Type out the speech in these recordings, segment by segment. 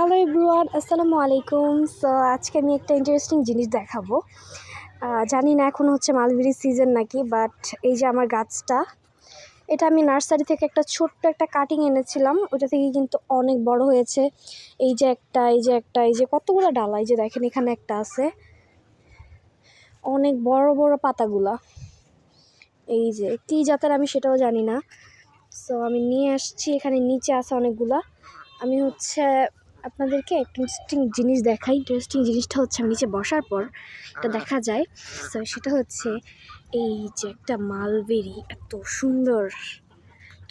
Hello everyone, আসসালামু আলাইকুম। So আজকে আমি একটা ইন্টারেস্টিং জিনিস দেখাবো। জানি না এখন হচ্ছে মালবেরি সিজন নাকি, বাট এই যে আমার গাছটা, এটা আমি নার্সারি থেকে একটা ছোট্ট একটা কাটিং এনেছিলাম। ওটা থেকে কিন্তু অনেক বড় হয়েছে। এই যে একটা, এই যে একটা, এই যে কতগুলো ডালা, এই যে দেখেন এখানে একটা আছে, অনেক বড় বড় পাতাগুলা। এই যে কী জাতের আমি সেটাও জানি না। সো আমি নিয়ে আসছি, এখানে নিচে আছে অনেকগুলা। আমি হচ্ছে আপনাদেরকে একটা ইন্টারেস্টিং জিনিস দেখাই। ইন্টারেস্টিং জিনিসটা হচ্ছে আমি নিচে বসার পর এটা দেখা যায়। সো সেটা হচ্ছে এই যে একটা মালবেরি, এত সুন্দর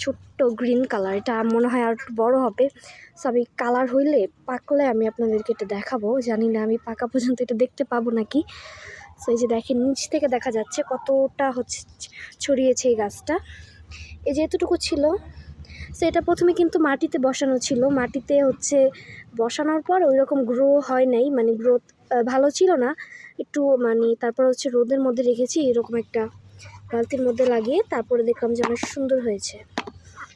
ছোট্ট গ্রিন কালার। এটা মনে হয় আর একটু বড় হবে। সো আমি কালার হইলে, পাকলে আমি আপনাদেরকে এটা দেখাবো। জানি না আমি পাকা পর্যন্ত এটা দেখতে পাবো নাকি। সো এই যে দেখেন, নিচ থেকে দেখা যাচ্ছে কতটা হচ্ছে ছড়িয়েছে এই গাছটা। এই যে এতটুকু ছিল। সো এটা প্রথমে কিন্তু মাটিতে বসানো ছিল। মাটিতে হচ্ছে বসানোর পর ওই রকম গ্রো হয় নাই, মানে গ্রোথ ভালো ছিল না একটু, মানে তারপর হচ্ছে রোদের মধ্যে রেখেছি এরকম একটা বালতির মধ্যে লাগিয়ে, তারপরে দেখলাম যে অনেক সুন্দর হয়েছে।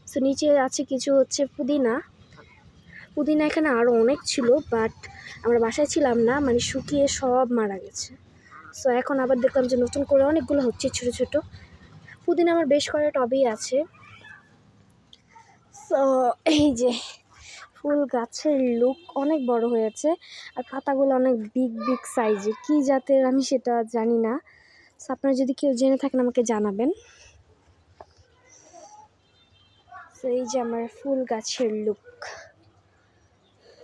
সো নিচে আছে কিছু হচ্ছে পুদিনা। পুদিনা এখানে আরও অনেক ছিল, বাট আমরা বাসায় ছিলাম না, মানে শুকিয়ে সব মারা গেছে। সো এখন আবার দেখলাম যে নতুন করে অনেকগুলো হচ্ছে ছোট ছোট পুদিনা। আমার বেশ কয়েকটা টবেই আছে। সো এই যে ফুল গাছের লুক অনেক বড় হয়েছে, আর পাতাগুলো অনেক বিগ বিগ সাইজের। কী জাতের আমি সেটা জানি না। সো আপনারা যদি কেউ জেনে থাকেন আমাকে জানাবেন। সো এই যে আমার ফুল গাছের লুক।